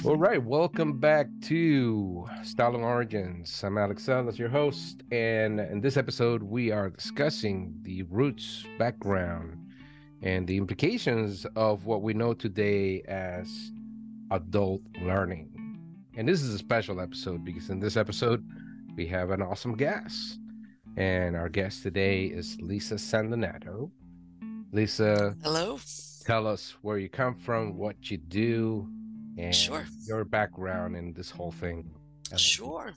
All right, welcome back to Styling Origins. I'm Alex Salas, your host, and in this episode, we are discussing the roots, background, and the implications of what we know today as adult learning. And this is a special episode because in this episode, we have an awesome guest. And our guest today is Lisa Sandonato. Lisa, Hello. tell us where you come from, what you do, and Sure. your background in this whole thing. Sure.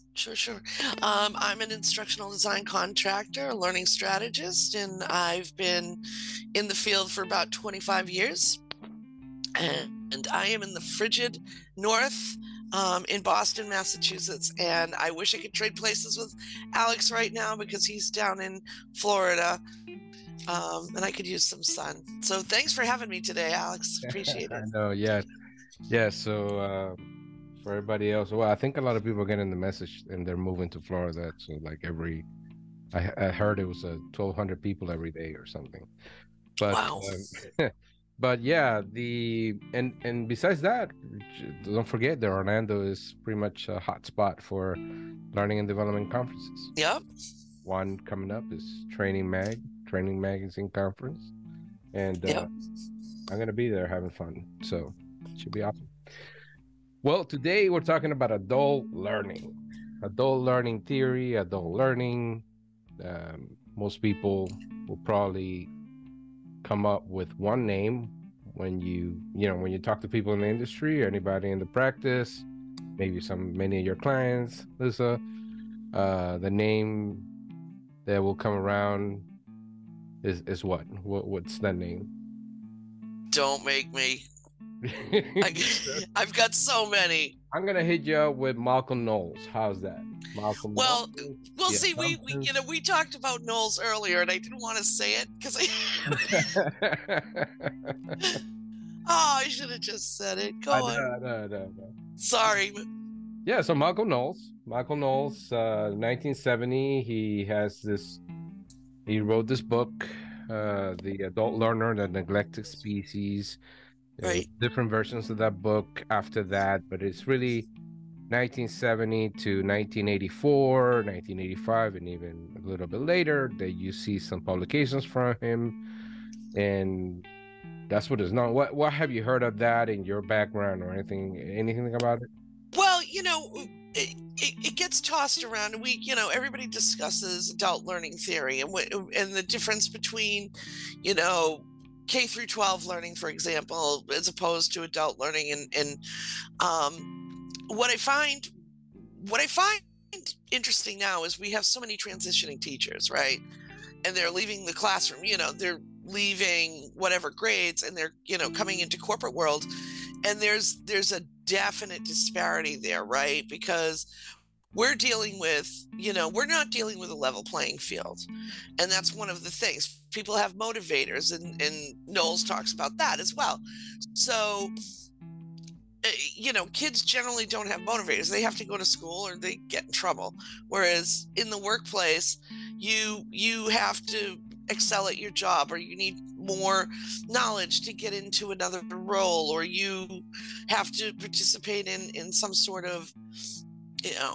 I'm an instructional design contractor, a learning strategist, and I've been in the field for about 25 years. And I am in the frigid north in Boston, Massachusetts. And I wish I could trade places with Alex right now because he's down in Florida. And I could use some sun. So thanks for having me today, Alex. Appreciate I it. know, yeah. So for everybody else, well, I think a lot of people are getting the message and they're moving to Florida. So like I heard it was 1,200 people every day or something. But Wow. but yeah, and besides that, don't forget that Orlando is pretty much a hot spot for learning and development conferences. Yep. One coming up is Training Magazine Conference, and Yep. I'm gonna be there having fun. So it should be awesome. Well, today we're talking about adult learning theory, adult learning. Most people will probably come up with one name when when you talk to people in the industry or anybody in the practice, maybe many of your clients, Lisa. The name that will come around is what? What's that name? Don't make me. I've got so many. I'm gonna hit you up with Malcolm Knowles. How's that? Malcolm Well, Knowles? we'll Yeah, see. We talked about Knowles earlier, and I didn't want to say it because I should have just said it. Go on. No. Sorry. Yeah, so Malcolm Knowles. 1970. He wrote this book, The Adult Learner, The Neglected Species. There were Right. different versions of that book after that, but it's really 1970 to 1984, 1985, and even a little bit later that you see some publications from him. And that's what it's known. What have you heard of that in your background or anything about it? Well, it gets tossed around, and everybody discusses adult learning theory and the difference between, K through 12 learning, for example, as opposed to adult learning. And what I find interesting now is we have so many transitioning teachers, right? And they're leaving the classroom, they're leaving whatever grades, and they're, coming into corporate world. And there's a definite disparity there, right? Because we're dealing with, we're not dealing with a level playing field. And that's one of the things. People have motivators, and Knowles talks about that as well. So, kids generally don't have motivators. They have to go to school or they get in trouble. Whereas in the workplace, you have to excel at your job, or you need more knowledge to get into another role, or you have to participate in some sort of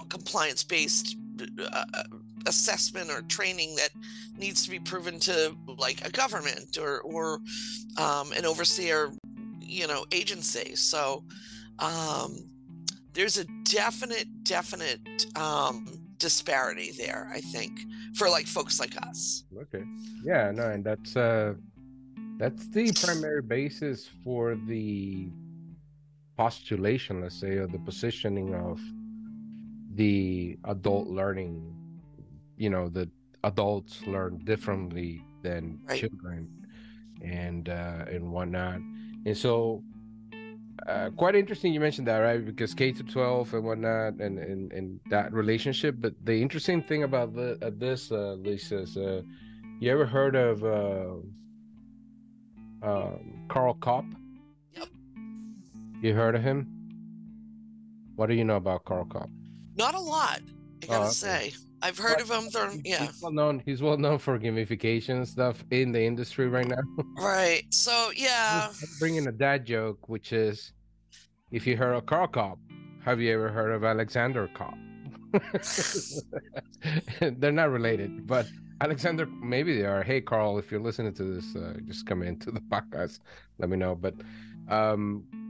compliance-based assessment or training that needs to be proven to, like, a government or an overseer agency. So there's a definite disparity there, I think, for like folks like us. Okay. Yeah, no, and that's the primary basis for the postulation, let's say, or the positioning of the adult learning. The adults learn differently than Right. children and whatnot. And so quite interesting you mentioned that, right? Because K to 12 and whatnot, and that relationship. But the interesting thing about this, Lisa, is you ever heard of Carl Kopp? Yep. You heard of him? What do you know about Carl Kopp? Not a lot, I gotta Okay. say. I've heard of him. Yeah. He's well known for gamification stuff in the industry right now. Right. So, yeah. Bringing a dad joke, which is if you heard of Carl Cobb, have you ever heard of Alexander Cobb? They're not related, but Alexander, maybe they are. Hey, Carl, if you're listening to this, just come into the podcast. Let me know. But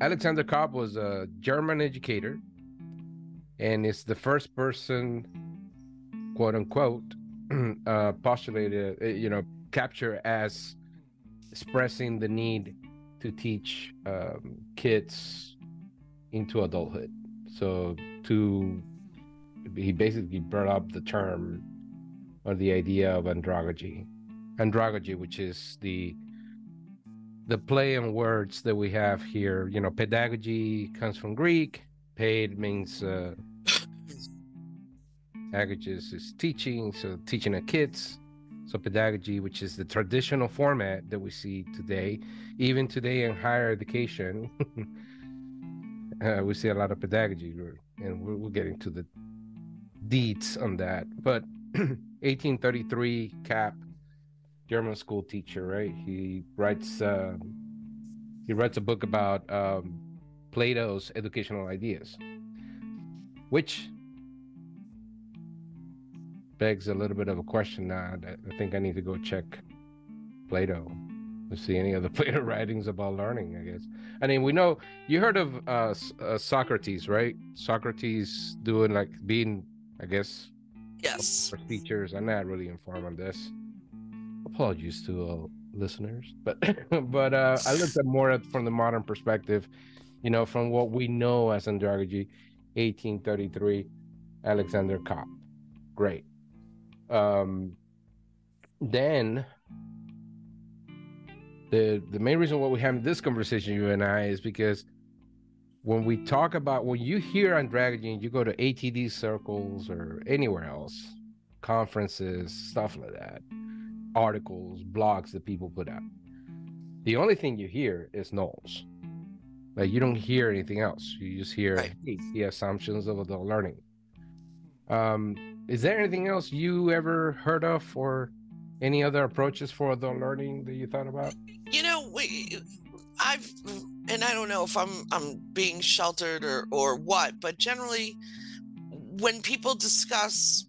Alexander Cobb was a German educator, and is the first person, quote unquote, postulated, capture as expressing the need to teach kids into adulthood. So he basically brought up the term or the idea of andragogy, which is the play on words that we have here. Pedagogy comes from Greek. Paid means agogis is teaching, so teaching at kids. So pedagogy, which is the traditional format that we see today, even today in higher education, we see a lot of pedagogy, and we'll get into the deeds on that. But 1833, Cap, German school teacher, right? He writes a book about Plato's educational ideas, which begs a little bit of a question now. I think I need to go check Plato to see any of the Plato writings about learning, I guess. I mean, we know, you heard of Socrates, right? Socrates being, I guess, Yes. for teachers. I'm not really informed on this. Apologies to listeners, but I looked at more from the modern perspective, from what we know as Andragogy, 1833, Alexander Kopp. Great. Then the main reason why we have this conversation, you and I, is because when you hear Andragogy and you go to ATD circles or anywhere else, conferences, stuff like that, articles, blogs that people put out, the only thing you hear is nulls. Like, you don't hear anything else. You just hear, Right. hey, the assumptions of adult learning. Is there anything else you ever heard of, or any other approaches for adult learning that you thought about? And I don't know if I'm being sheltered or what, but generally when people discuss,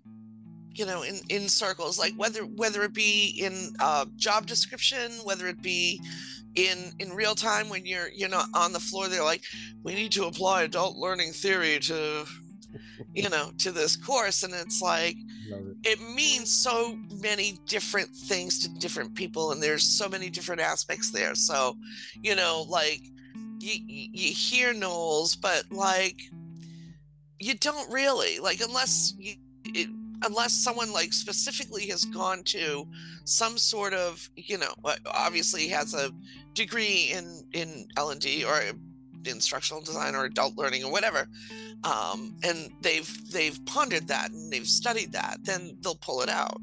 in circles, like whether it be in job description, whether it be in real time when you're not on the floor, they're like, we need to apply adult learning theory to to this course, and it's like, it means so many different things to different people, and there's so many different aspects there. So like, you hear Knowles, but like, you don't really, like, unless someone like specifically has gone to some sort of, obviously has a degree in L&D or instructional design or adult learning or whatever, and they've pondered that and they've studied that, then they'll pull it out.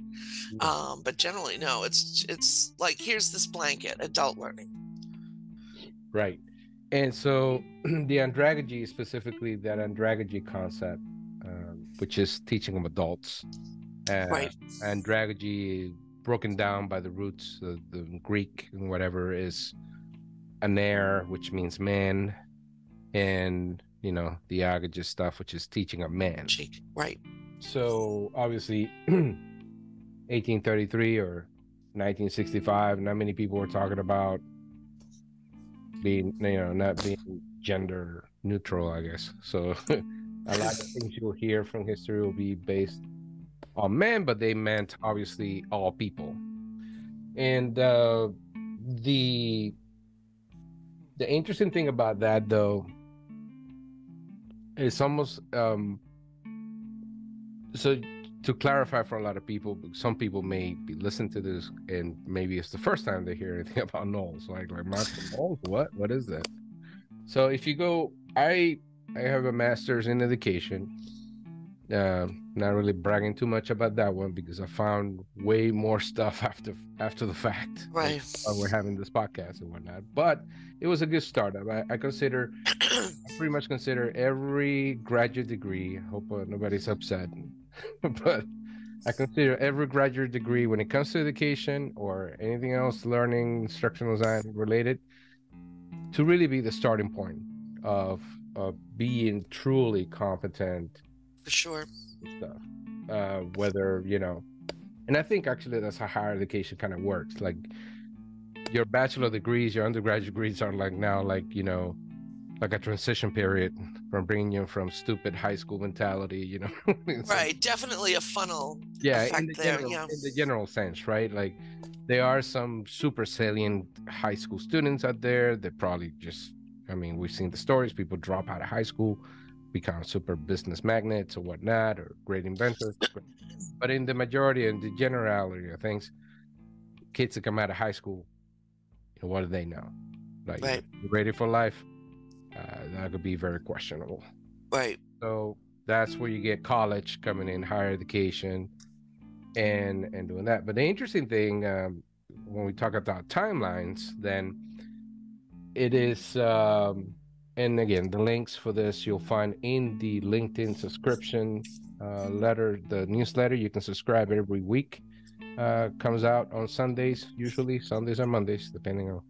But generally, no, it's like, here's this blanket, adult learning. Right. And so the andragogy, specifically that andragogy concept, which is teaching of adults, Right. Andragogy, broken down by the roots, the Greek and whatever, is aner, which means man, and the agogist stuff, which is teaching of man. Right. So obviously 1833 or 1965, not many people were talking about being, not being gender neutral, I guess. So a lot of things you'll hear from history will be based on men, but they meant obviously all people. And the interesting thing about that, though, is almost so to clarify for a lot of people, some people may be listening to this and maybe it's the first time they hear anything about Knowles. Like Marshall Knowles, what is that? So if you go, I have a master's in education. Not really bragging too much about that one because I found way more stuff after the fact. Right. We're having this podcast and whatnot, but it was a good startup. I pretty much consider every graduate degree. Hope nobody's upset, but I consider every graduate degree, when it comes to education or anything else, learning, instructional design related, to really be the starting point of being truly competent For sure. stuff. Whether, and I think actually that's how higher education kind of works. Like your bachelor degrees, your undergraduate degrees are like now, like, like a transition period from bringing you from stupid high school mentality, Right. Definitely a funnel Yeah, effect there. Yeah. in the general sense, right? Like there are some super salient high school students out there that probably just, I mean, we've seen the stories, people drop out of high school, become super business magnates or whatnot, or great inventors. But in the majority and the generality of things, kids that come out of high school, what do they know? Like, Right. ready for life? That could be very questionable. Right. So that's where you get college coming in, higher education, and doing that. But the interesting thing, when we talk about timelines, then it is, and again, the links for this you'll find in the LinkedIn subscription letter, the newsletter. You can subscribe every week. Comes out on Sundays, usually Sundays or Mondays, depending on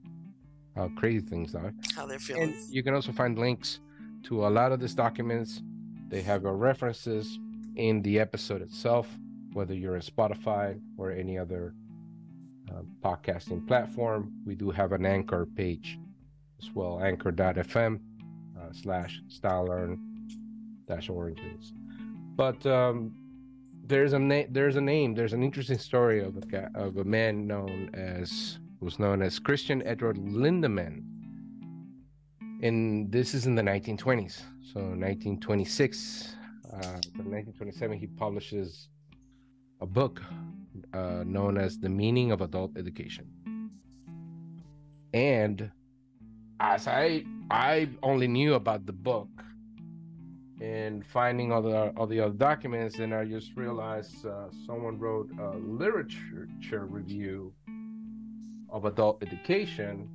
how crazy things are. How they're feeling. And you can also find links to a lot of these documents. They have your references in the episode itself, whether you're in Spotify or any other podcasting platform. We do have an Anchor page as well, anchor.fm /StyleLearn-Origins. But there's an interesting story of a man who's known as Christian Edward Lindemann. And this is in the 1920s. So 1926 to 1927, he publishes a book known as The Meaning of Adult Education. And as I only knew about the book and finding all the other documents, and I just realized someone wrote a literature review of adult education.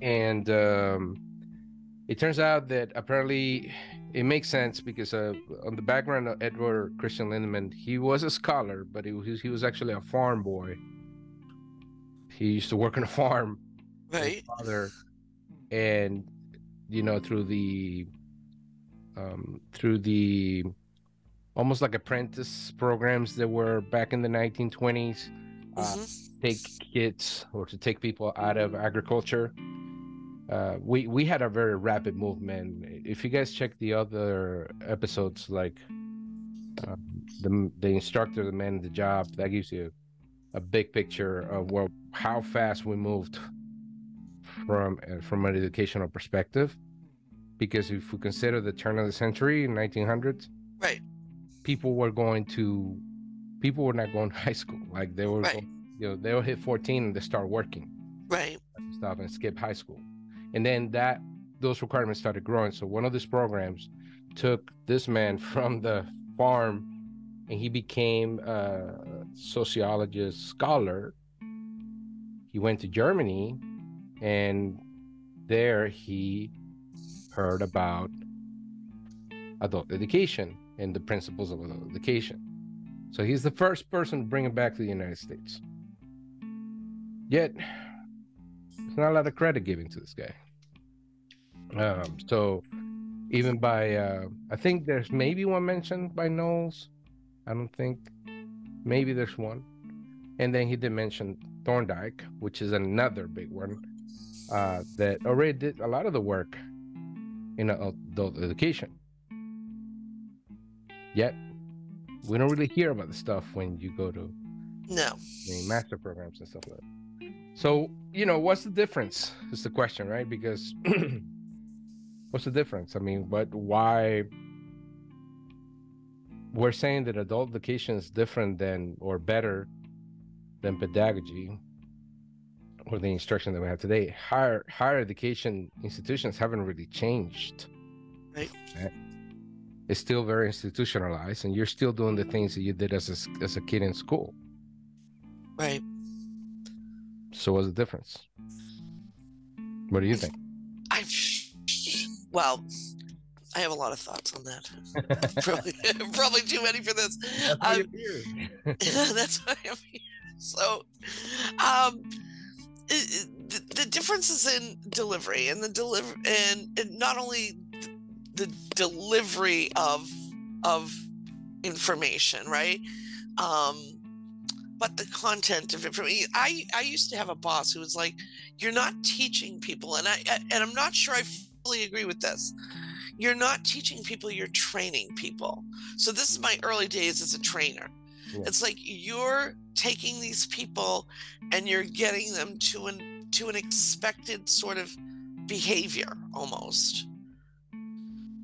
And it turns out that apparently it makes sense because on the background of Edward Christian Lindemann, he was a scholar, but he was actually a farm boy. He used to work on a farm. Right. His father, and through the almost like apprentice programs that were back in the 1920s, take kids or to take people out of agriculture. We had a very rapid movement. If you guys check the other episodes, like the instructor, the man, the job, that gives you a big picture of how fast we moved from an educational perspective. Because if we consider the turn of the century in 1900s, right, people were not going to high school. Like they were, right, they will hit 14 and they start working, right, stop and skip high school. And then those requirements started growing. So one of these programs took this man from the farm, and he became a sociologist scholar. He went to Germany, and there he heard about adult education and the principles of adult education. So he's the first person to bring it back to the United States. Yet, there's not a lot of credit given to this guy. So even by, I think there's maybe one mentioned by Knowles. I don't think. Maybe there's one. And then he did mention Thorndike, which is another big one, that already did a lot of the work in adult education. Yet, we don't really hear about the stuff when you go to master programs and stuff like that. So, what's the difference is the question, right? Because what's the difference? I mean, why we're saying that adult education is different than or better than pedagogy or the instruction that we have today. Higher education institutions haven't really changed. Right. It's still very institutionalized, and you're still doing the things that you did as a kid in school. Right. So what's the difference? What do you think? Well, I have a lot of thoughts on that. probably too many for this. That's why you're here. That's why I'm here. So, the difference is in delivery, and and not only the delivery of information, right? But the content of information. I used to have a boss who was like, "You're not teaching people," and I'm not sure I fully agree with this. You're not teaching people, you're training people. So this is my early days as a trainer. Yeah. It's like you're taking these people and you're getting them to an expected sort of behavior almost.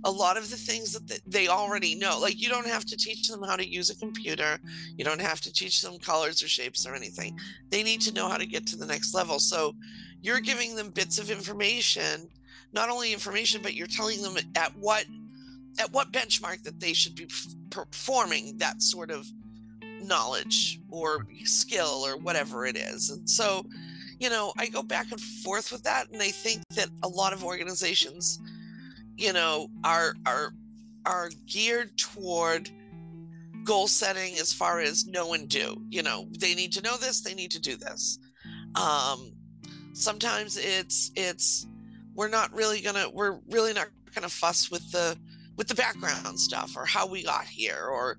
A lot of the things that they already know, like you don't have to teach them how to use a computer. You don't have to teach them colors or shapes or anything. They need to know how to get to the next level. So you're giving them bits of information, not only information, but you're telling them at what benchmark that they should be performing that sort of knowledge or skill or whatever it is. And so, you know, I go back and forth with that, and I think that a lot of organizations, you know, are geared toward goal setting as far as know and do. You know, they need to know this, they need to do this. Sometimes it's we're really not gonna fuss with the background stuff or how we got here, or,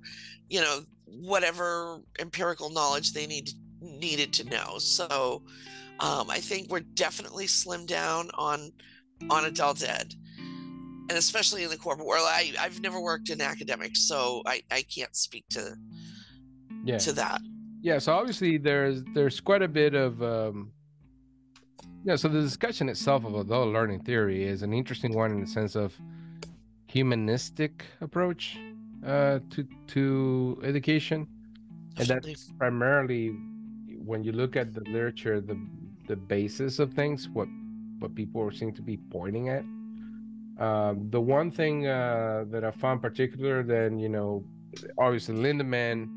you know, whatever empirical knowledge they needed to know. So I think we're definitely slimmed down on adult ed, and especially in the corporate world. I've never worked in academics, so I can't speak to that. Yeah, so obviously there's quite a bit of so the discussion itself of adult learning theory is an interesting one in the sense of humanistic approach to education. Definitely. And that's primarily, when you look at the literature, the basis of things, what people seem to be pointing at. The one thing that I found particular, then, you know, obviously Lindemann,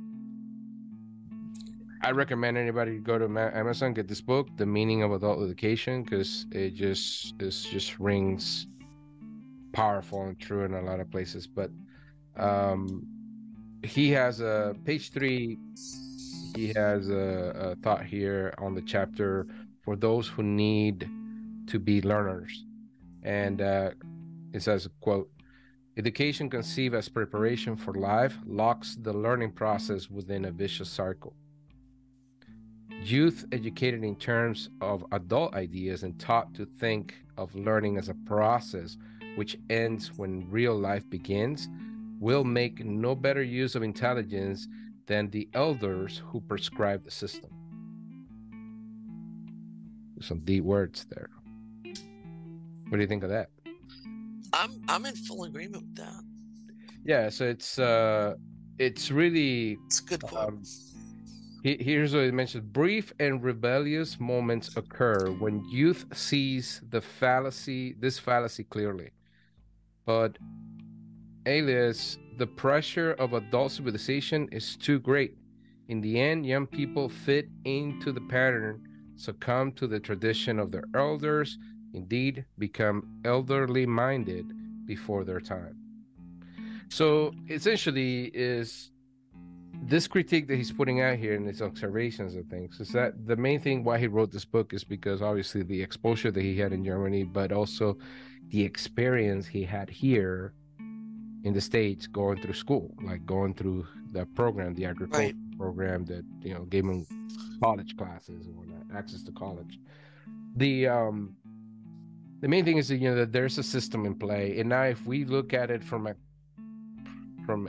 I recommend anybody go to Amazon, get this book, The Meaning of Adult Education, because it just rings powerful and true in a lot of places. But he has a page 3. He has a thought here on the chapter for those who need to be learners, and it says, quote, "Education conceived as preparation for life locks the learning process within a vicious cycle. Youth educated in terms of adult ideas and taught to think of learning as a process which ends when real life begins will make no better use of intelligence than the elders who prescribe the system." Some deep words there. What do you think of that? I'm in full agreement with that. Yeah, so it's really, it's a good quote. Here's what it mentions: brief and rebellious moments occur when youth sees this fallacy clearly. But alias, the pressure of adult civilization is too great. In the end, young people fit into the pattern, succumb to the tradition of their elders, indeed become elderly minded before their time. So essentially is this critique that he's putting out here in his observations of things is that the main thing why he wrote this book is because obviously the exposure that he had in Germany, but also the experience he had here in the States going through school, like going through the program, the agriculture program that, you know, gave him college classes and whatnot, access to college. The main thing is that, you know, that there's a system in play. And now if we look at it from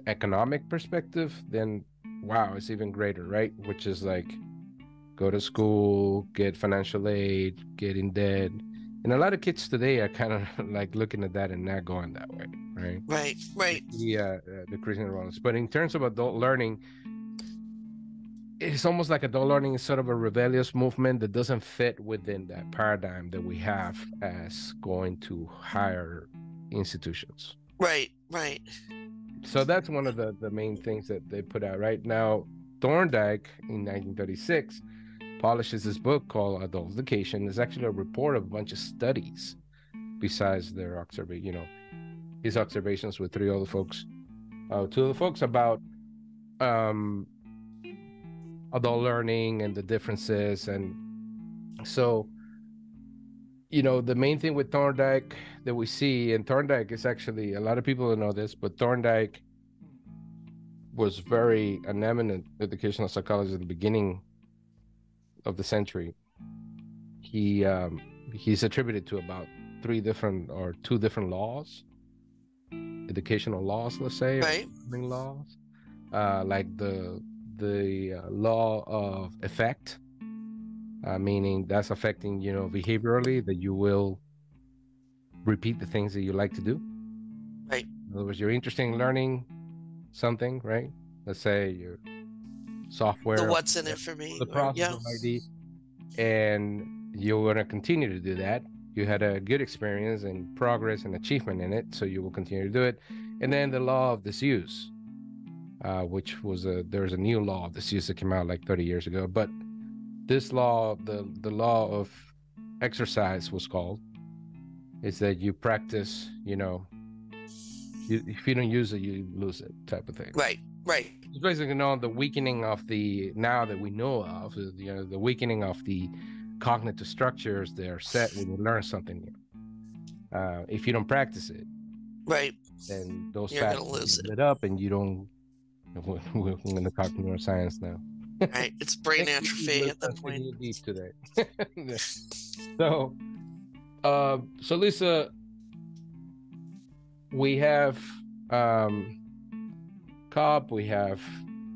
economic perspective, then wow, it's even greater, right? Which is like, go to school, get financial aid, get in debt. And a lot of kids today are kind of like looking at that and not going that way, right? Right. The Christian roles. But in terms of adult learning, it's almost like adult learning is sort of a rebellious movement that doesn't fit within that paradigm that we have as going to higher institutions. Right. So that's one of the main things that they put out. Right now, Thorndike in 1936 polishes this book called Adult Education. It's actually a report of a bunch of studies besides their his observations with two other folks about adult learning and the differences. And so the main thing with Thorndike that we see, and Thorndike is actually, a lot of people don't know this, but Thorndike was very an eminent educational psychologist at the beginning of the century. He's attributed to about two different laws, educational laws, let's say, Right. or learning laws, like the law of effect, meaning that's affecting behaviorally, that you will repeat the things that you like to do. Right. In other words, you're interested in learning something, right? Let's say your software, The what's in it for me. the process of ID, and you're going to continue to do that. You had a good experience and progress and achievement in it, so you will continue to do it. And then the law of disuse, which was there's a new law of disuse that came out like 30 years ago. But this law, the law of exercise was called, is that you practice, if you don't use it, you lose it, type of thing. Right. It's basically the weakening of now that we know of, the weakening of the cognitive structures that are set when you learn something new. If you don't practice it, right, then those you're going to lose it. lit up, and you don't. We're going to talk neuroscience now. Right, it's brain atrophy at that point. Deep today. So Lisa, we have Cobb, we have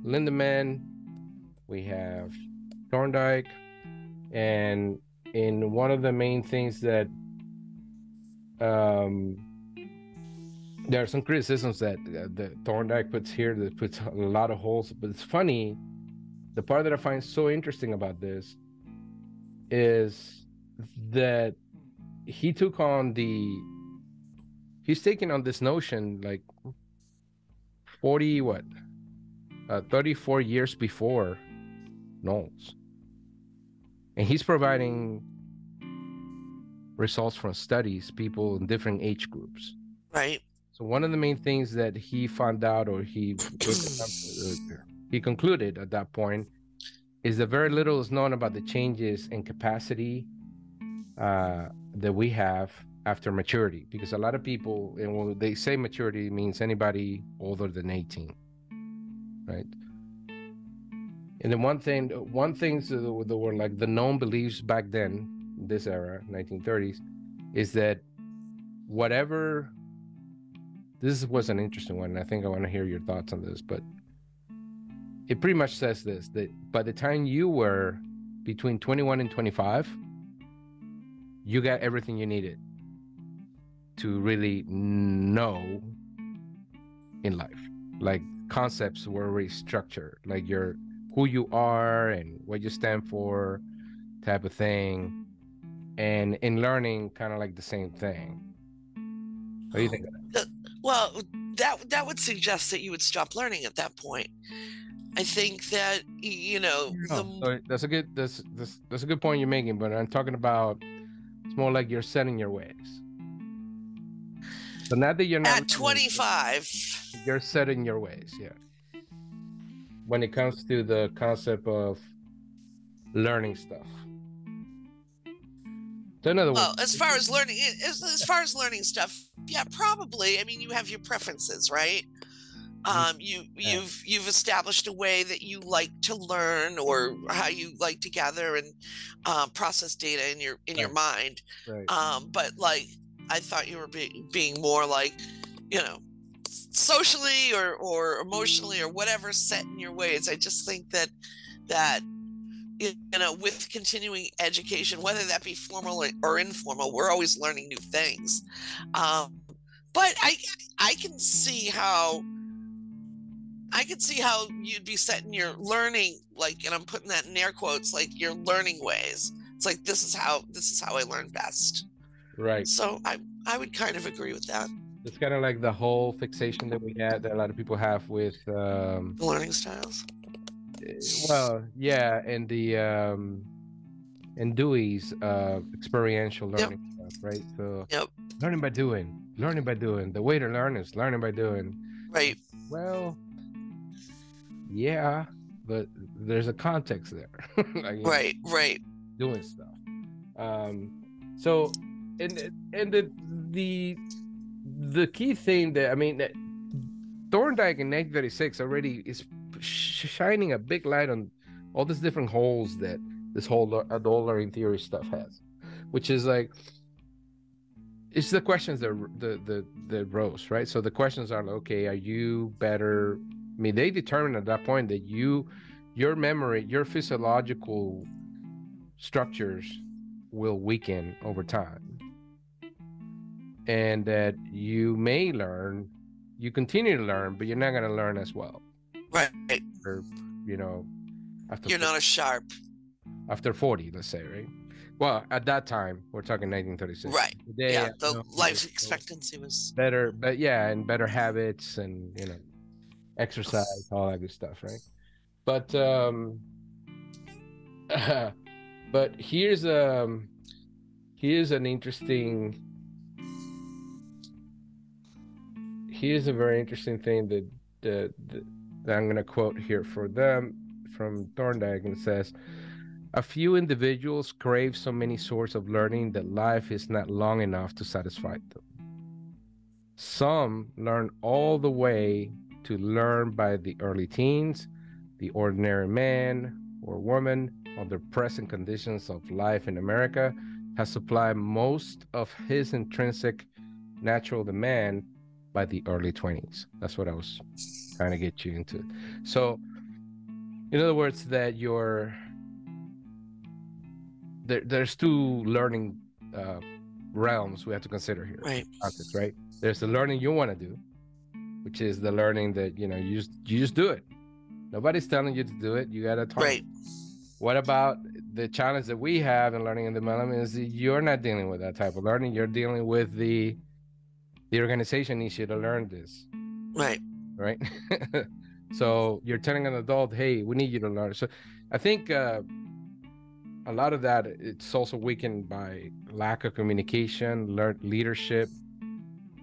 Lindemann, we have Thorndike, and in one of the main things that there are some criticisms that Thorndike puts here, that puts a lot of holes, but it's funny. The part that I find so interesting about this is that he's taking on this notion like 34 years before Knowles, and he's providing results from studies, people in different age groups. Right. So one of the main things that he found out, or he concluded at that point, is that very little is known about the changes in capacity that we have after maturity, because a lot of people, and when they say maturity, it means anybody older than 18, right? And then one thing that were like the known beliefs back then, this era, 1930s, is that this was an interesting one, and I think I want to hear your thoughts on this, but it pretty much says this, that by the time you were between 21 and 25, you got everything you needed to really know in life. Like concepts were already structured, like who you are and what you stand for, type of thing. And in learning, kind of like the same thing. What do you think of that? Well, that would suggest that you would stop learning at that point. I think that that's a good point you're making, but I'm talking about, it's more like you're setting your ways. So not that you're not at 25, you're setting your ways, yeah. When it comes to the concept of learning stuff. So in other words, as far as learning stuff, yeah, probably. I mean, you have your preferences, right? You've established a way that you like to learn, or how you like to gather and process data in your mind. Right. But like, I thought you were being more like, socially or emotionally or whatever, set in your ways. I just think that with continuing education, whether that be formal or informal, we're always learning new things. But I can see how you'd be setting your learning, like, and I'm putting that in air quotes, like your learning ways. It's like, this is how I learn best. Right. So I would kind of agree with that. It's kind of like the whole fixation that we had, that a lot of people have with the learning styles. Well, yeah, and the and Dewey's experiential learning stuff, right? So learning by doing. The way to learn is learning by doing. Right. Well, yeah, but there's a context there. Like, right. Doing stuff. So and the key thing that I mean, Thorndike in 1936 already is shining a big light on all these different holes that this whole adult learning theory stuff has, which is like it's the questions that rose, right? So the questions are like, okay, are you better? I mean, they determine at that point that your memory, your physiological structures will weaken over time, and that you may learn, you continue to learn, but you're not going to learn as well. Right. Or, you know, after you're not as sharp. After 40, let's say, right? Well, at that time, we're talking 1936. Right. Today, yeah, the life expectancy was better, but yeah, and better habits and, you know, exercise, all that good stuff, right? But but here's an interesting here's a very interesting thing that I'm going to quote here for them from Thorndike, and it says, a few individuals crave so many sorts of learning that life is not long enough to satisfy them. Some learn all the way to learn by the early teens. The ordinary man or woman, under present conditions of life in America, has supplied most of his intrinsic natural demand by the early 20s. That's what I was trying to get you into. So, in other words, that there's two learning realms we have to consider here. Right. Concepts, right? There's the learning you want to do, which is the learning that, you know, you just do it. Nobody's telling you to do it. You got to talk. Right. What about the challenge that we have in learning and development is that you're not dealing with that type of learning. You're dealing with the organization needs you to learn this. Right. Right. So you're telling an adult, hey, we need you to learn. So I think a lot of that, it's also weakened by lack of communication, leadership,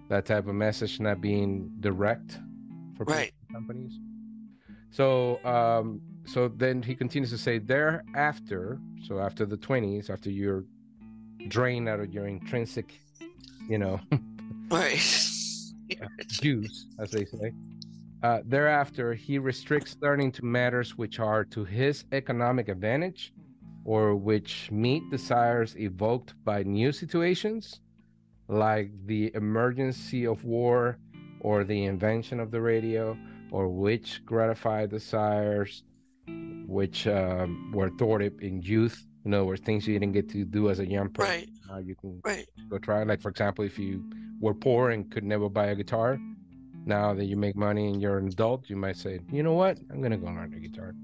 that type of message not being direct for companies. So so then he continues to say, thereafter, so after the 20s, after you're drained out of your intrinsic, you know, right. juice, as they say, thereafter, he restricts learning to matters which are to his economic advantage or which meet desires evoked by new situations, like the emergency of war or the invention of the radio, or which gratify desires which were thwarted in youth. In other words, things you didn't get to do as a young person. Right. Now you can right. go try. Like, for example, if you were poor and could never buy a guitar, now that you make money and you're an adult, you might say, you know what, I'm going to go learn the guitar.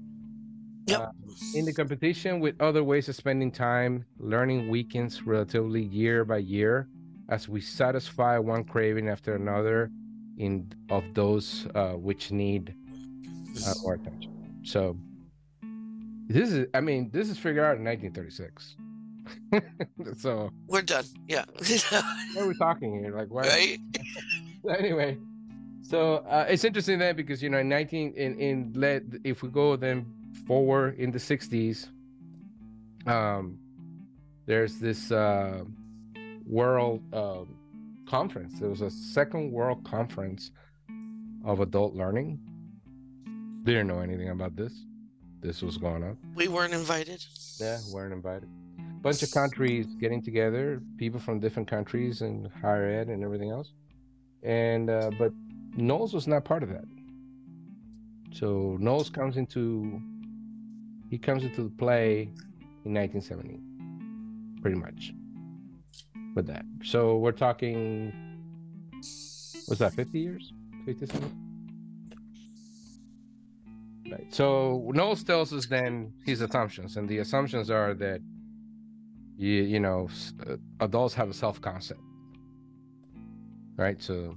Yep. In the competition with other ways of spending time, learning weakens relatively year by year as we satisfy one craving after another of those which need more attention. So this is figured out in 1936. So we're done. Yeah. what are we talking here? Like, what? Right. Anyway, so it's interesting then because, you know, if we go then forward in the 60s, there's this world conference. There was a second world conference of adult learning. Didn't know anything about this. This was going on. We weren't invited. Yeah, weren't invited. Bunch of countries getting together, people from different countries and higher ed and everything else. And but Knowles was not part of that. So Knowles comes into the play in 1970, pretty much, with that. So we're talking, what's that, 50 years? 57? Right. So Knowles tells us then his assumptions, and the assumptions are that you know, adults have a self-concept, right? So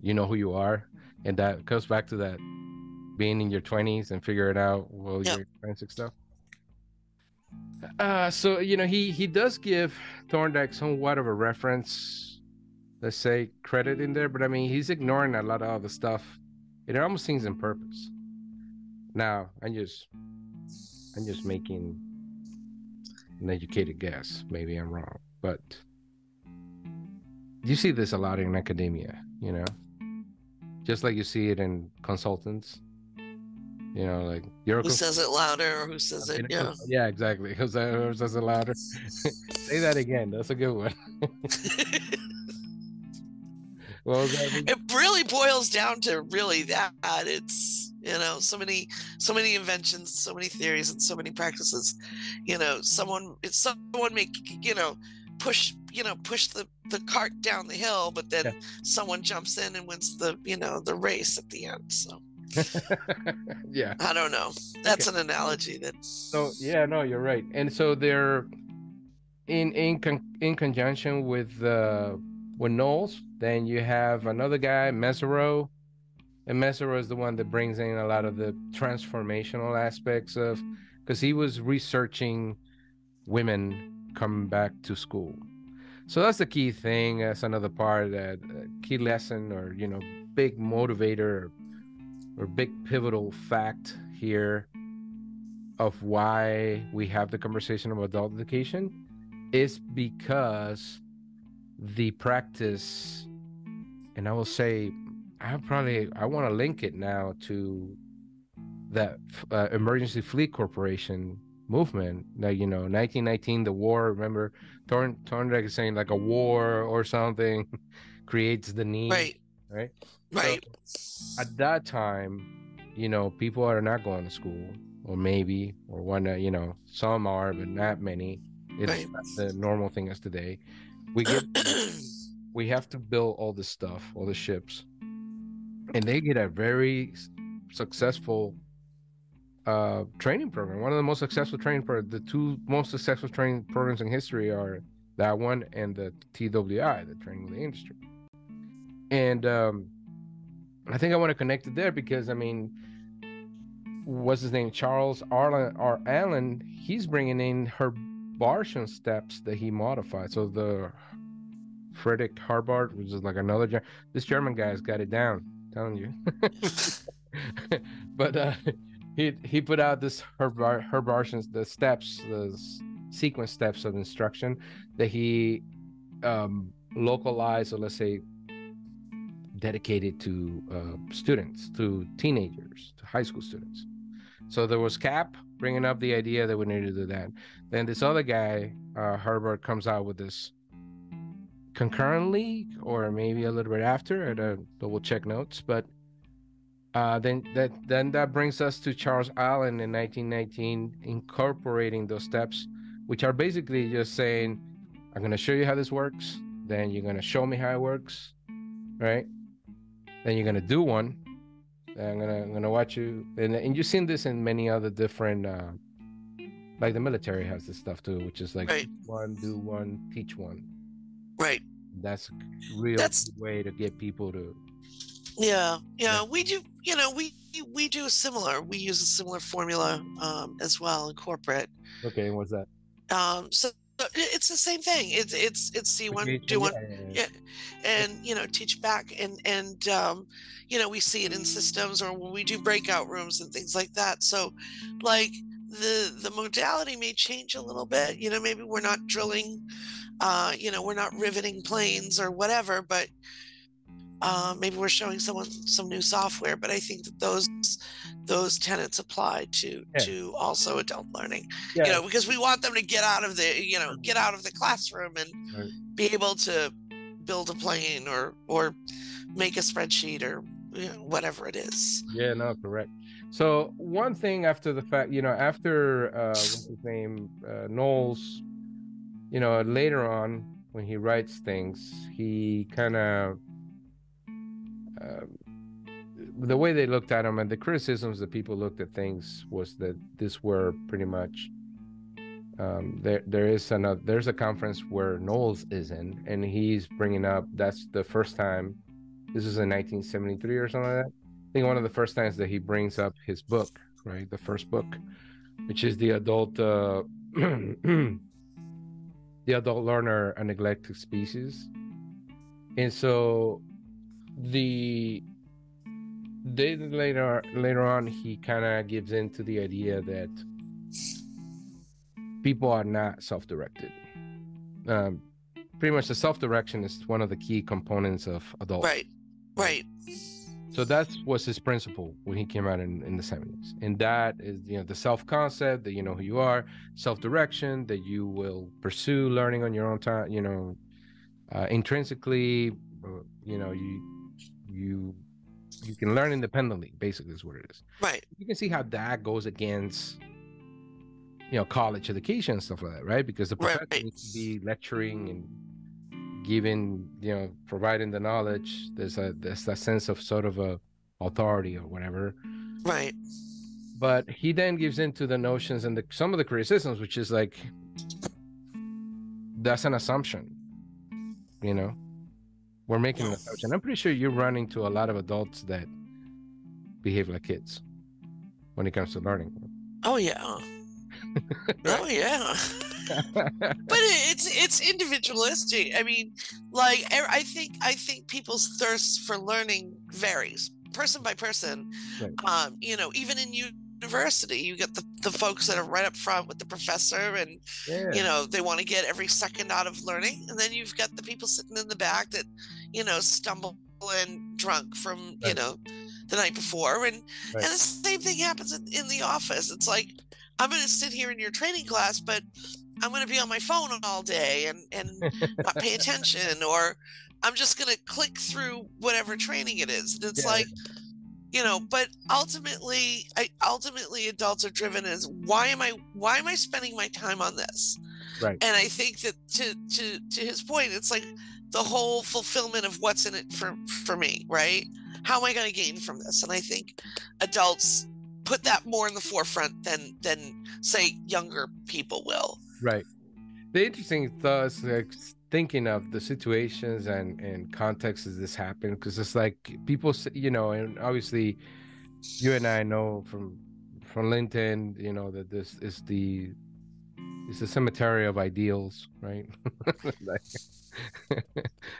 you know who you are, and that goes back to that being in your 20s and figuring out your intrinsic stuff. So, you know, he does give Thorndike somewhat of a reference, let's say, credit in there, but I mean, he's ignoring a lot of other stuff. It almost seems on purpose. Now, I'm just making an educated guess. Maybe I'm wrong, but you see this a lot in academia, just like you see it in consultants. Like you're a Who says it consultant. louder or who says it? Yeah. Yeah, exactly. Because says it louder. Say that again. That's a good one. What was that? It really boils down to really that. It's, so many inventions, so many theories, and so many practices. Someone may, push the cart down the hill, but then someone jumps in and wins the race at the end. So yeah, I don't know. That's an analogy that. So yeah, no, you're right. And so they're in conjunction with Knowles. Then you have another guy, Mesereau. And Mesereau is the one that brings in a lot of the transformational aspects of, because he was researching women coming back to school. So that's the key thing. That's another part, that key lesson, or big motivator, or big pivotal fact here of why we have the conversation of adult education is because the practice, and I will say, I want to link it now to that emergency fleet corporation movement. That 1919, the war. Remember, Thorndike is saying like a war or something creates the need, right? Right. So at that time, people are not going to school, or maybe, or one, some are, but not many. It's not the normal thing as today. We have to build all this stuff, all the ships, and they get a very successful training program. One of the most successful training programs. The two most successful training programs in history are that one and the TWI, the Training of the Industry. And I think I want to connect it there because, what's his name? Charles Allen, he's bringing in Herbartian steps that he modified. So the Friedrich Harbart, which is like another, this German guy's got it down, I'm telling you. But he put out this Herbartian, the steps, the sequence steps of instruction that he localized, or let's say dedicated to students, to teenagers, to high school students. So there was Cap bringing up the idea that we needed to do that. Then this other guy, Herbert, comes out with this concurrently, or maybe a little bit after. I double check notes, but then that brings us to Charles Allen in 1919, incorporating those steps, which are basically just saying, I'm going to show you how this works. Then you're going to show me how it works, right? Then you're going to do one. I'm gonna watch you, and you've seen this in many other different, like the military has this stuff too, which is like one, do one, teach one. Right. That's a real way to get people to. Yeah. We do. We do similar. We use a similar formula as well in corporate. Okay, what's that? So it's the same thing. It's see one, do one, and teach back, and we see it in systems, or when we do breakout rooms and things like that. So like the modality may change a little bit. Maybe we're not drilling, we're not riveting planes or whatever, but maybe we're showing someone some new software. But I think that those tenets apply to also adult learning, because we want them to get out of the classroom and be able to build a plane or make a spreadsheet or whatever it is. Yeah, no, correct. So one thing after the fact, after what's his name, Knowles, later on when he writes things, he kind of the way they looked at him and the criticisms that people looked at things was that this were pretty much there's a conference where Knowles is in, and he's bringing up, that's the first time, this is in 1973 or something like that. I think one of the first times that he brings up his book, right, the first book, which is the adult the adult learner, a neglected species. And so later on, he kind of gives into the idea that people are not self-directed. pretty much the self-direction is one of the key components of adulthood. Right. Right. So that was his principle when he came out in the 70s. And that is, the self-concept that you know who you are, self-direction, that you will pursue learning on your own time, intrinsically, you can learn independently, basically is what it is. Right. You can see how that goes against, college education and stuff like that, right? Because the professor needs to be lecturing and giving, providing the knowledge. There's that sense of sort of a authority or whatever. Right. But he then gives into the notions and some of the criticisms, which is like, that's an assumption, we're making an assumption. I'm pretty sure you run into a lot of adults that behave like kids when it comes to learning. Oh yeah. Right? Oh yeah. But it's individualistic. I mean, like, I think people's thirst for learning varies person by person. Right. Even in university, you get the folks that are right up front with the professor, and they want to get every second out of learning, and then you've got the people sitting in the back that stumble and drunk from the night before, and the same thing happens in the office. It's like, I'm going to sit here in your training class, but I'm going to be on my phone all day and not pay attention, or I'm just going to click through whatever training it is. And it's like, but ultimately adults are driven as, why am I spending my time on this? Right. And I think that to his point, it's like the whole fulfillment of what's in it for me, right? How am I going to gain from this? And I think adults put that more in the forefront than say younger people will. Right. The interesting thought is, like, thinking of the situations and contexts as this happened, because it's like people, and obviously you and I know from LinkedIn, that this is it's a cemetery of ideals, right? Like,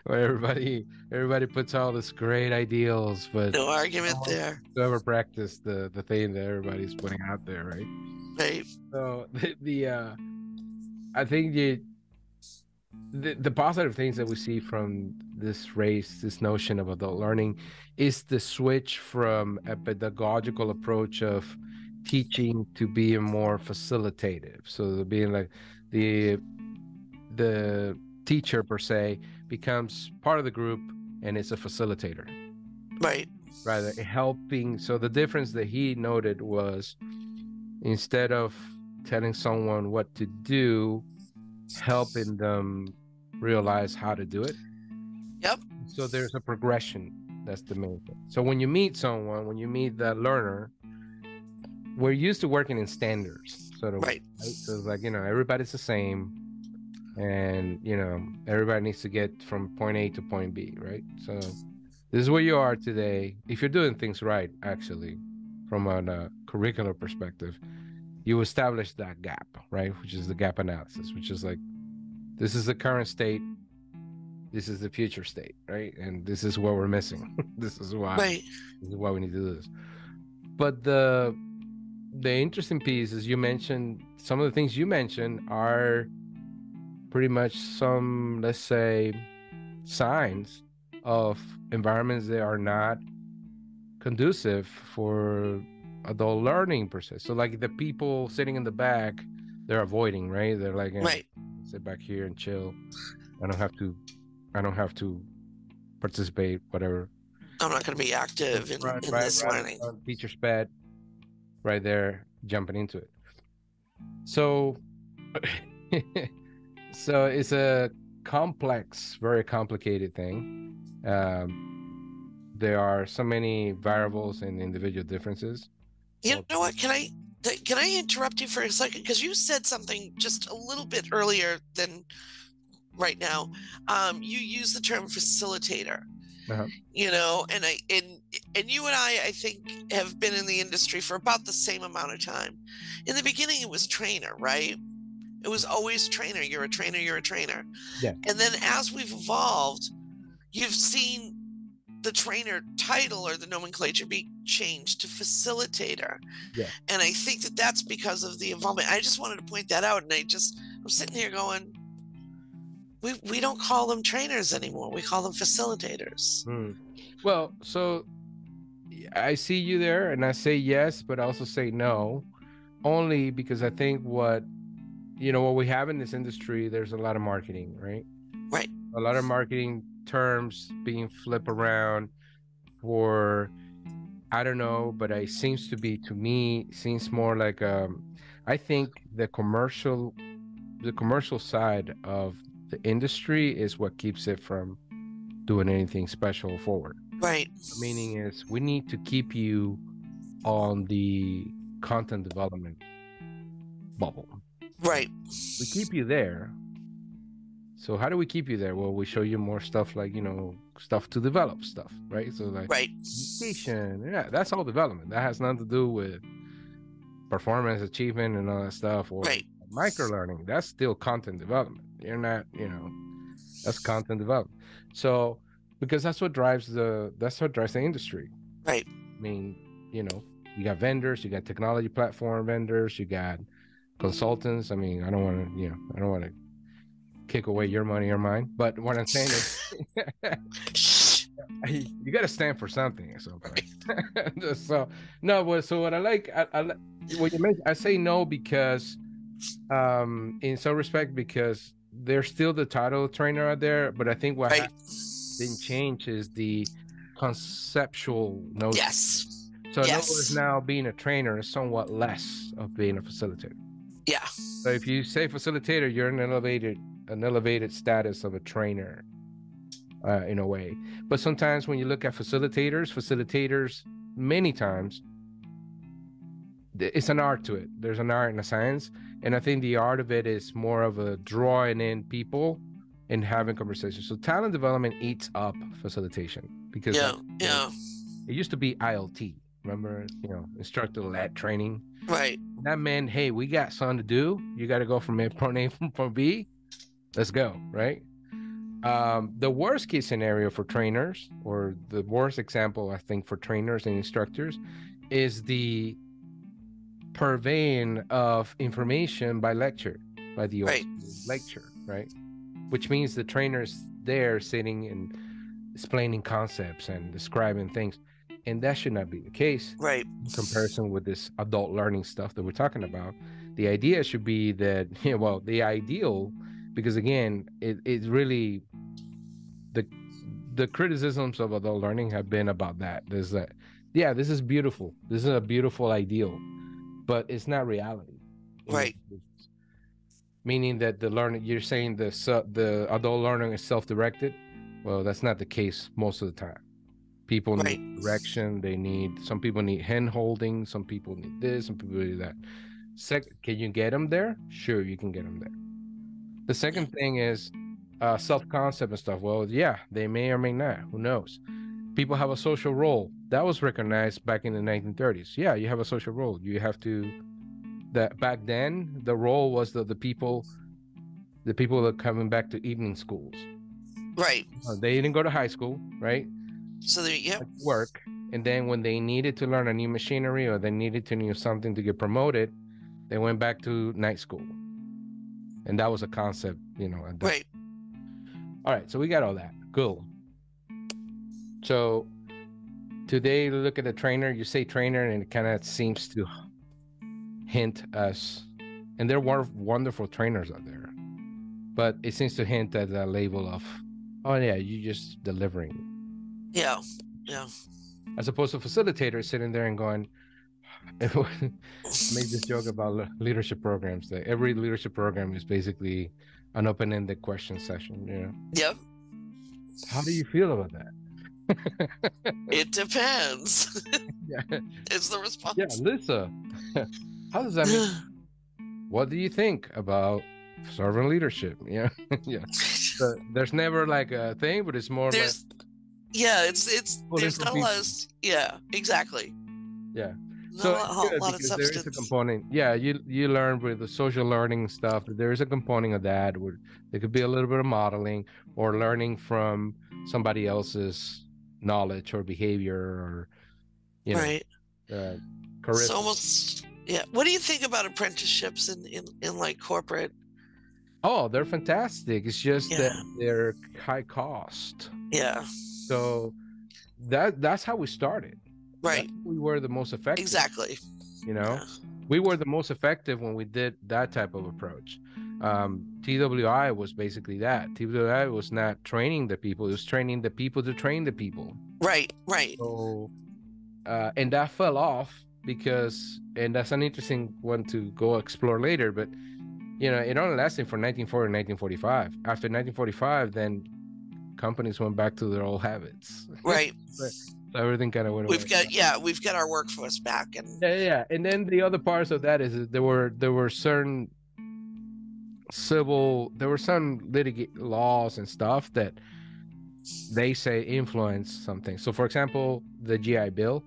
where everybody puts all this great ideals, but no argument there. Whoever practiced the thing that everybody's putting out there, right? Right. So I think the positive things that we see from this notion of adult learning, is the switch from a pedagogical approach of teaching to being more facilitative. So being like the teacher per se becomes part of the group and it's a facilitator. Right. Rather helping. So the difference that he noted was, instead of telling someone what to do, helping them realize how to do it. Yep. So there's a progression. That's the main thing. So when you meet someone, when you meet the learner, we're used to working in standards, sort of. Right. So it's like, everybody's the same, and everybody needs to get from point A to point B, right? So this is where you are today. If you're doing things right, actually, from a curricular perspective, you establish that gap, right? Which is the gap analysis, which is like, this is the current state, this is the future state, right? And this is what we're missing. This is why. Right. This is why we need to do this. But the interesting piece is, you mentioned some of the things you mentioned are pretty much some, let's say, signs of environments that are not conducive for adult learning per se. So like the people sitting in the back, they're avoiding, right? They're like, right, sit back here and chill. I don't have to participate, whatever. I'm not going to be active in this learning. Teacher's pet, right there, jumping into it. So, so it's a complex, very complicated thing. There are so many variables and individual differences. You know what? Can I interrupt you for a second? Because you said something just a little bit earlier than right now. You used the term facilitator. Uh-huh. And you and I think, have been in the industry for about the same amount of time. In the beginning, it was trainer, right? It was always trainer. You're a trainer. You're a trainer. Yeah. And then as we've evolved, you've seen the trainer title or the nomenclature be changed to facilitator. Yeah. And I think that that's because of the involvement. I just wanted to point that out. And I'm sitting here going, we don't call them trainers anymore. We call them facilitators. Well, so I see you there, and I say yes, but I also say no, only because I think what we have in this industry, there's a lot of marketing, right? Right. A lot of marketing terms being flipped around for, I don't know, but it seems to be, to me, seems more like I think the commercial side of the industry is what keeps it from doing anything special forward. Right. Meaning is we need to keep you on the content development bubble. Right. We keep you there. So how do we keep you there? Well, we show you more stuff like, stuff to develop stuff, right? So like right. education, yeah, that's all development. That has nothing to do with performance achievement and all that stuff, or right. micro learning. That's still content development. You're not, that's content development. So because that's what drives the industry. Right. I mean, you got vendors, you got technology platform vendors, you got consultants. I mean, I don't want to kick away your money or mine, but what I'm saying is you got to stand for something at some point. So no, so what I like, what you mentioned, I say no because in some respect, because there's still the title trainer out there, but I think what didn't change is the conceptual notion. Yes. So in other words, now being a trainer is somewhat less of being a facilitator. Yeah. So if you say facilitator, you're in an elevated status of a trainer, in a way. But sometimes when you look at facilitators, many times, it's an art to it. There's an art and a science. And I think the art of it is more of a drawing in people and having conversations. So talent development eats up facilitation because it used to be ILT. Remember, instructor-led training. Right. That meant, hey, we got something to do. You got to go from point A from point B. Let's go, right? The worst case scenario for trainers, or the worst example, I think, for trainers and instructors, is the purveying of information by lecture, by the lecture, right? Which means the trainer's there sitting and explaining concepts and describing things. And that should not be the case. Right. In comparison with this adult learning stuff that we're talking about. The idea should be that, the ideal, because again, it really, the criticisms of adult learning have been about that. There's that, this is beautiful. This is a beautiful ideal, but it's not reality. Right. Meaning that the learning, you're saying the adult learning is self-directed. Well, that's not the case most of the time. People need direction. Some people need hand holding. Some people need this. Some people need that. Can you get them there? Sure, you can get them there. The second thing is self-concept and stuff. Well, yeah, they may or may not. Who knows? People have a social role. That was recognized back in the 1930s. Yeah, you have a social role. You have to. That back then, the role was the people that are coming back to evening schools. Right. They didn't go to high school, right? So they work, and then when they needed to learn a new machinery or they needed to know something to get promoted, they went back to night school, and that was a concept, right. All right, so we got all that. Cool. So today, look at the trainer. You say trainer, and it kind of seems to hint us, and there were wonderful trainers out there, but it seems to hint at the label of, oh yeah, you just delivering. Yeah. As opposed to facilitators sitting there and going, I made this joke about leadership programs. That every leadership program is basically an open-ended question session. Yep. How do you feel about that? It depends. Yeah. It's the response. Yeah, Lisa, how does that mean? What do you think about servant leadership? Yeah. So there's never like a thing, but it's more like. There's not a lot of, exactly. Yeah. So a lot of substance. There is a component. Yeah, you learn with the social learning stuff. There is a component of that where there could be a little bit of modeling or learning from somebody else's knowledge or behavior or, right. Charisma. It's almost, What do you think about apprenticeships in like corporate Oh, they're fantastic. It's just that Yeah. they're high cost. Yeah. So that's how we started. Right. We were the most effective. Exactly. You know, Yeah. we were the most effective when we did that type of approach. TWI was basically that. TWI was not training the people; it was training the people to train the people. Right. Right. So, and that fell off because, and that's an interesting one to go explore later. But it only lasted for 1940 and 1945. After 1945, then companies went back to their old habits. Right. So everything kind of went away. We've got our workforce back, and Yeah. And then the other parts of that is that there were certain there were some litigate laws and stuff that they say influence something. So, for example, the GI Bill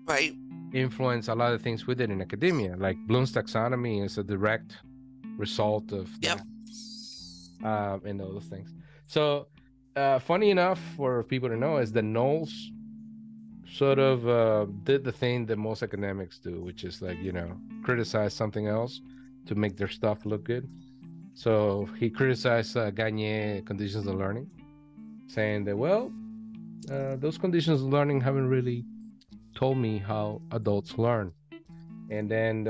right. influenced a lot of things with it in academia, like Bloom's taxonomy is a direct result of Yep. that, and all those things. So, funny enough for people to know is the Knowles sort of did the thing that most academics do, which is like, criticize something else to make their stuff look good. So he criticized Gagne conditions of learning, saying that, well, those conditions of learning haven't really told me how adults learn. And then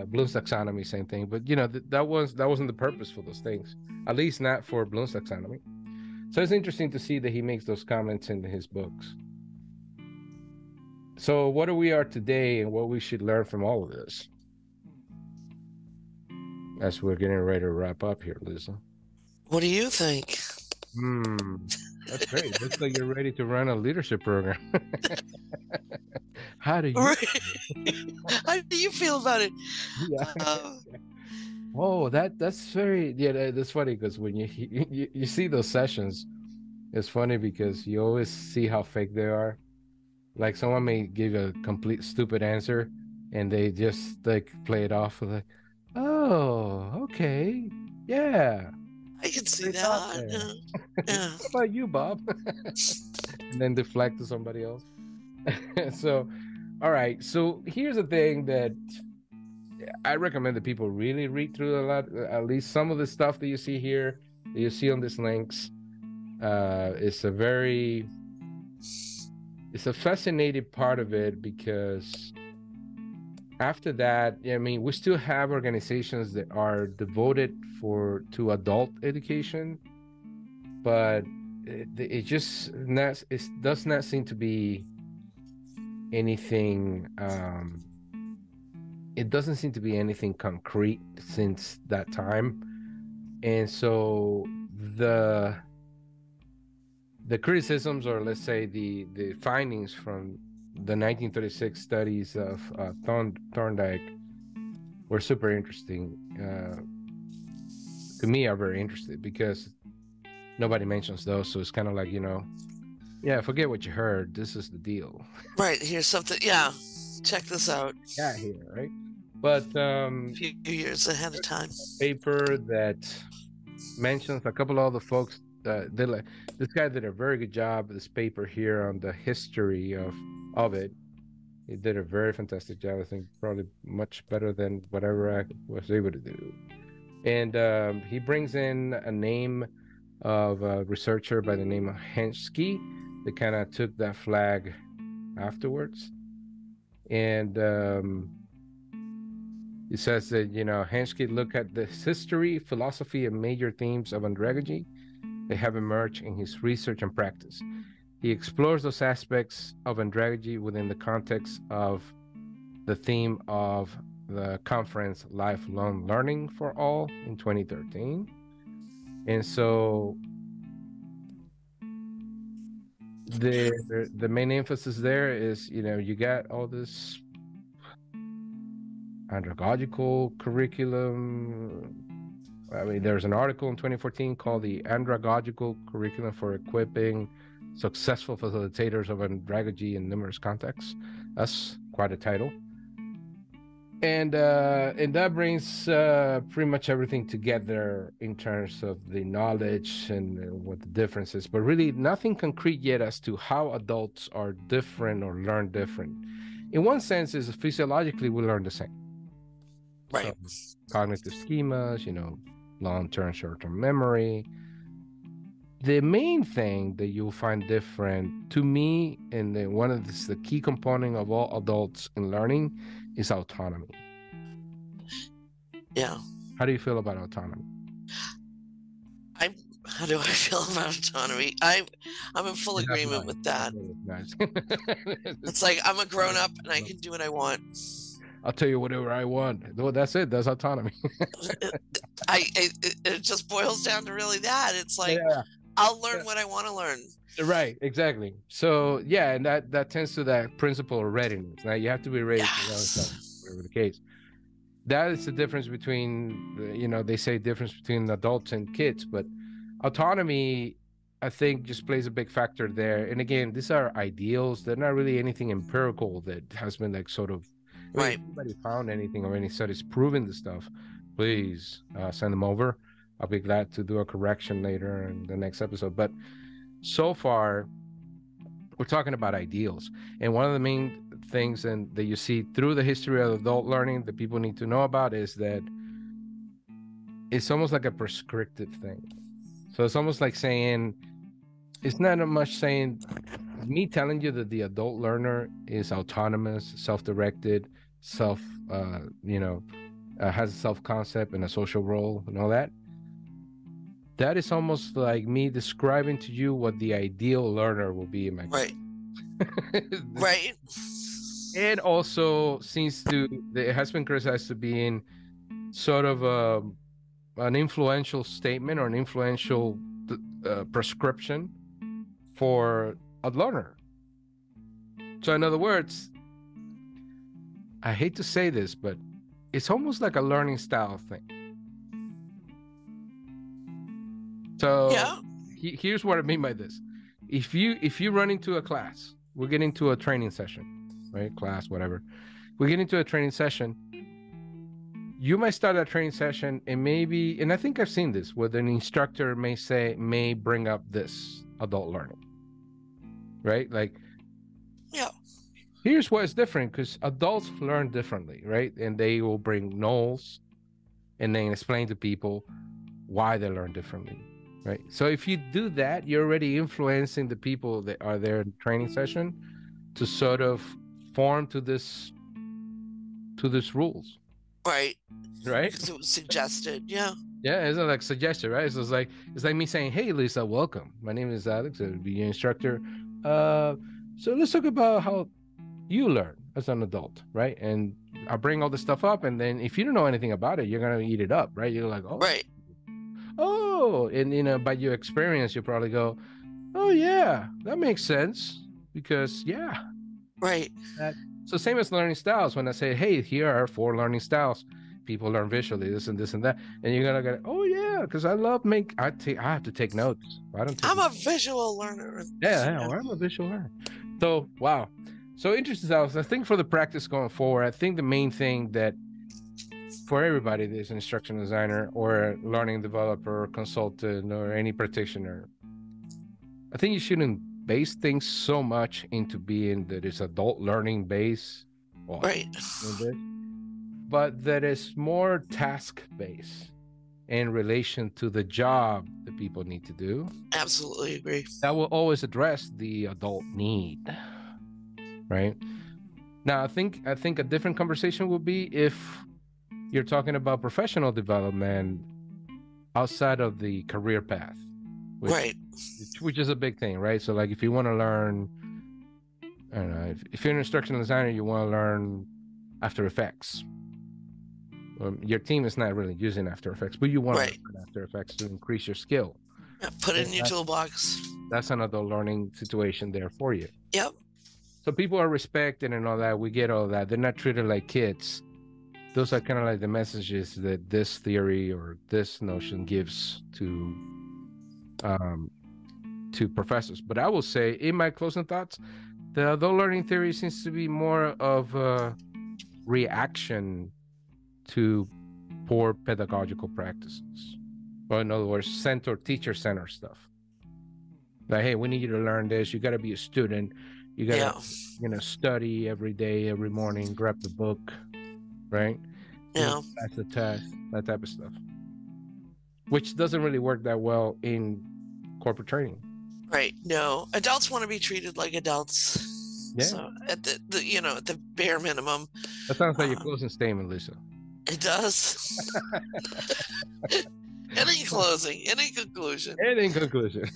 Bloom's taxonomy, same thing. But that wasn't the purpose for those things, at least not for Bloom's taxonomy. So it's interesting to see that he makes those comments in his books. So what we are today and what we should learn from all of this, as we're getting ready to wrap up here, Lisa. What do you think? That's great. Looks like you're ready to run a leadership program. How do you? How do you feel about it? Yeah. Oh, that's very that's funny because when you see those sessions, it's funny because you always see how fake they are. Like someone may give a complete stupid answer, and they just like play it off with like, "Oh, okay, yeah, I can see that." Yeah. What about you, Bob? And then deflect to somebody else. So, all right. So here's the thing that I recommend that people really read through a lot, at least some of the stuff that you see here, that you see on these links. It's a fascinating part of it because after that, I mean, we still have organizations that are devoted to adult education, but it does not seem to be anything. It doesn't seem to be anything concrete since that time, and so the criticisms, or let's say the findings from the 1936 studies of Thorndike were super interesting. To me, are very interesting because nobody mentions those, so it's kind of like, yeah, forget what you heard. This is the deal. Right, here's something. Yeah, check this out. Yeah, here, right? But a few years ahead of time. Paper that mentions a couple of other folks. This guy did a very good job with this paper here on the history of it. He did a very fantastic job. I think probably much better than whatever I was able to do. And he brings in a name of a researcher by the name of Henschke that kind of took that flag afterwards. And he says that, Henschke looked at the history, philosophy, and major themes of andragogy that have emerged in his research and practice. He explores those aspects of andragogy within the context of the theme of the conference Lifelong Learning for All in 2013. And so the main emphasis there is, you got all this andragogical curriculum. I mean, there's an article in 2014 called the Andragogical Curriculum for Equipping Successful Facilitators of Andragogy in Numerous Contexts. That's quite a title. And that brings pretty much everything together in terms of the knowledge and what the difference is, but really nothing concrete yet as to how adults are different or learn different. In one sense, is physiologically we learn the same. Right. So, cognitive schemas, long-term, short-term memory. The main thing that you'll find different to me, and one of the key component of all adults in learning, is autonomy. Yeah. How do you feel about autonomy? How do I feel about autonomy? I'm in full agreement with that. Nice. It's like I'm a grown up and I can do what I want. I'll tell you whatever I want. Well, that's it. That's autonomy. It just boils down to really that. It's like, Yeah. I'll learn what I want to learn. Right, exactly. So yeah, and that tends to that principle of readiness. Now you have to be ready to learn something, whatever the case. That is the difference between, they say difference between adults and kids, but autonomy, I think, just plays a big factor there. And again, these are ideals. They're not really anything empirical that has been like sort of, Right. If anybody found anything or any studies proving the stuff, please send them over. I'll be glad to do a correction later in the next episode. But so far, we're talking about ideals. And one of the main things that you see through the history of adult learning that people need to know about is that it's almost like a prescriptive thing. So it's almost like saying, it's not much saying, me telling you that the adult learner is autonomous, self-directed, has a self-concept and a social role and all that. That is almost like me describing to you what the ideal learner will be in my class. Right. And also it has been criticized to being sort of an influential statement or an influential prescription for a learner. So in other words, I hate to say this, but it's almost like a learning style thing. So yeah. Here's what I mean by this. If you run into a class, we're getting to a training session, right? Class, whatever. We get into a training session. You might start a training session and I think I've seen this, where an instructor may bring up this adult learning, right? Like, yeah. Here's what's different, because adults learn differently, right? And they will bring nulls and then explain to people why they learn differently, right? So if you do that, you're already influencing the people that are there in the training session to sort of form to this rules. Right. Because it was suggested. Yeah. Yeah, it's like suggestion, right? So it's like me saying, "Hey, Lisa, welcome. My name is Alex. I'll be your instructor. So let's talk about how you learn as an adult, right?" And I'll bring all this stuff up, and then if you don't know anything about it, you're gonna eat it up, right? You're like, "Oh, right. Oh," and by your experience, you probably go, "Oh yeah, that makes sense," because yeah, right. So same as learning styles. When I say, "Hey, here are 4 learning styles," people learn visually, this and this and that, and you're gonna go, "Oh yeah," because I have to take notes. I'm a visual learner. Yeah, I'm a visual learner. So wow, so interesting styles. I think for the practice going forward, I think the main thing that for everybody that is an instructional designer or a learning developer, or consultant, or any practitioner, I think you shouldn't base things so much into being that it's adult learning base, right? But that is more task based in relation to the job that people need to do. Absolutely agree. That will always address the adult need, right? Now, I think a different conversation would be if you're talking about professional development outside of the career path, which is a big thing, right? So like if you want to learn, I don't know, if you're an instructional designer, you want to learn After Effects. Your team is not really using After Effects, but you want to learn After Effects to increase your skill. Yeah, put it in your toolbox. That's another learning situation there for you. Yep. So people are respected and all that. We get all that. They're not treated like kids. Those are kind of like the messages that this theory or this notion gives to professors. But I will say, in my closing thoughts, the adult learning theory seems to be more of a reaction to poor pedagogical practices. Or in other words, teacher-centered stuff. Like, hey, we need you to learn this. You got to be a student. You got to, study every day, every morning, grab the book, right? Yeah. Pass the test, that type of stuff. which doesn't really work that well in corporate training. Right. No, adults want to be treated like adults. Yeah. So at the at the bare minimum. That sounds like your closing statement, Lisa. It does. Any closing, any conclusion. And in conclusion,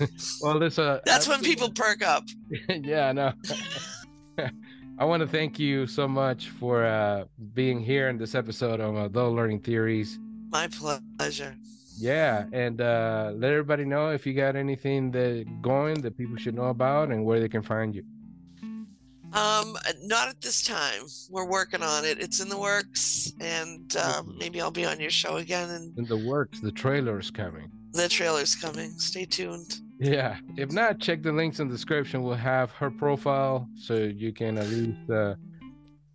well, Lisa, that's when people perk up. Yeah, I know. I want to thank you so much for being here in this episode of Adult Learning Theories. My pleasure. Yeah, and let everybody know if you got anything that people should know about and where they can find you. Not at this time. We're working on it. It's in the works, and maybe I'll be on your show again. And in the works, the trailer is coming. The trailer's coming. Stay tuned. Yeah. If not, check the links in the description. We'll have her profile so you can at least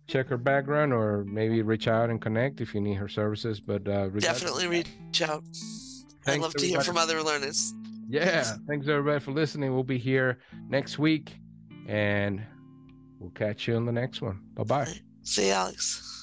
check her background or maybe reach out and connect if you need her services. But definitely reach out. I'd love to hear from other learners. Yeah. Thanks everybody for listening. We'll be here next week, and we'll catch you on the next one. Bye-bye. See you, Alex.